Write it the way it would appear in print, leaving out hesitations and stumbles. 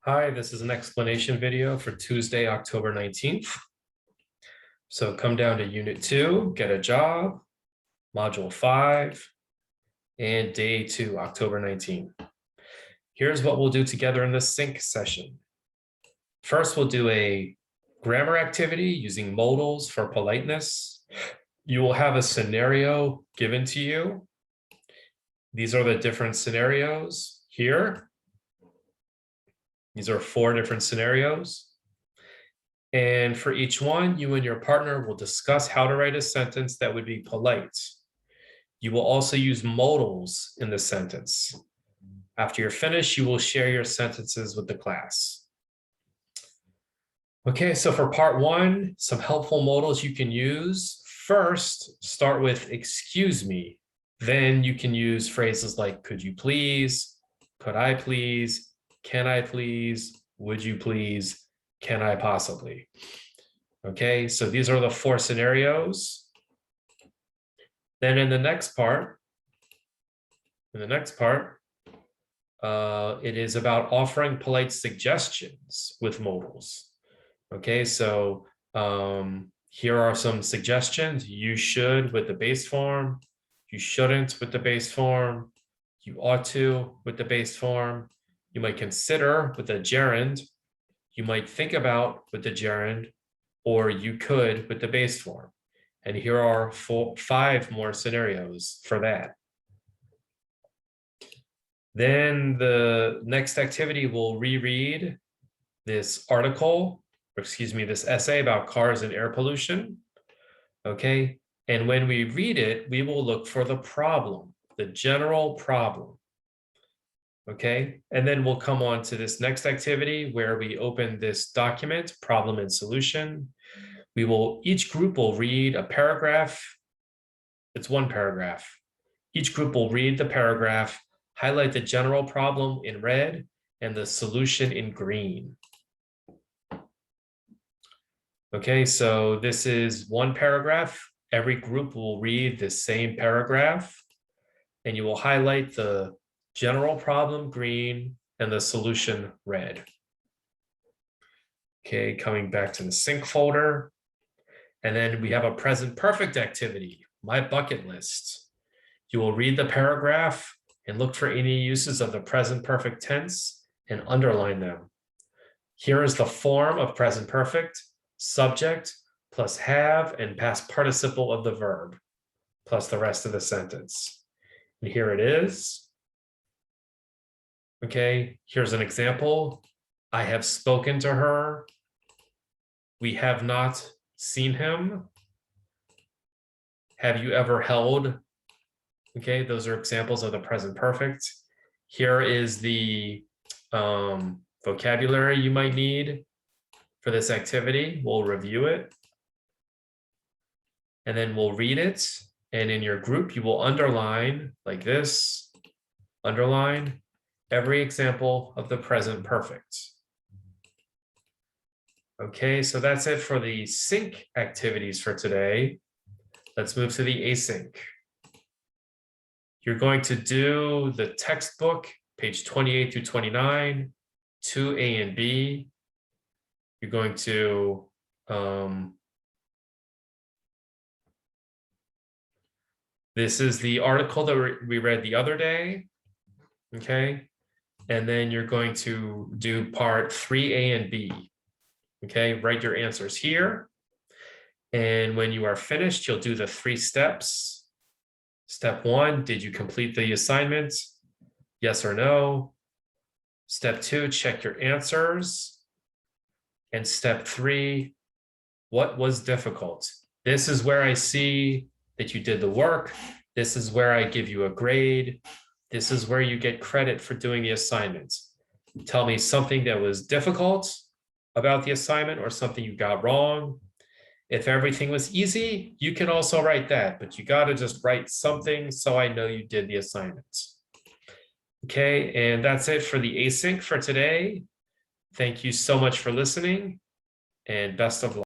Hi, this is an explanation video for Tuesday, October 19th. So come down to Unit 2, get a job, Module 5, and Day 2, October 19th. Here's what we'll do together in the sync session. First, we'll do a grammar activity using modals for politeness. You will have a scenario given to you. These are the different scenarios here. These are 4 different scenarios. And for each one, you and your partner will discuss how to write a sentence that would be polite. You will also use modals in the sentence. After you're finished, you will share your sentences with the class. Okay, so for part 1, some helpful modals you can use. First, start with excuse me. Then you can use phrases like could you please, could I please, can I please, would you please, can I possibly? Okay, so these are the 4 scenarios. Then in the next part, it is about offering polite suggestions with modals. Okay, so here are some suggestions. You should with the base form. You shouldn't with the base form. You ought to with the base form. You might consider with the gerund. You might think about with the gerund, or you could with the base form. And here are 5 more scenarios for that. Then the next activity will reread this article, or excuse me, this essay about cars and air pollution. Okay, and when we read it, we will look for the problem, the general problem. Okay, and then we'll come on to this next activity where we open this document, problem and solution. Each group will read a paragraph. It's 1 paragraph. Each group will read the paragraph, highlight the general problem in red and the solution in green. Okay, so this is 1 paragraph. Every group will read the same paragraph, and you will highlight the general problem green and the solution red. Okay, coming back to the sync folder. And then we have a present perfect activity, my bucket list. You will read the paragraph and look for any uses of the present perfect tense and underline them. Here is the form of present perfect, subject plus have and past participle of the verb, plus the rest of the sentence. And here it is. Okay, here's an example. I have spoken to her. We have not seen him. Have you ever held? Okay, those are examples of the present perfect. Here is the vocabulary you might need for this activity. We'll review it. And then we'll read it. And in your group, you will underline like this, underline every example of the present perfect. Okay, so that's it for the sync activities for today. Let's move to the async. You're going to do the textbook, page 28 through 29, 2A and B. You're going to this is the article that we read the other day. Okay, and then you're going to do part 3A and B. Okay, write your answers here. And when you are finished, you'll do the 3 steps. Step 1, did you complete the assignment? Yes or no? Step 2, check your answers. And step 3, what was difficult? This is where I see that you did the work. This is where I give you a grade. This is where you get credit for doing the assignment. Tell me something that was difficult about the assignment or something you got wrong. If everything was easy, you can also write that, but you got to just write something so I know you did the assignment. Okay, and that's it for the async for today. Thank you so much for listening, and best of luck.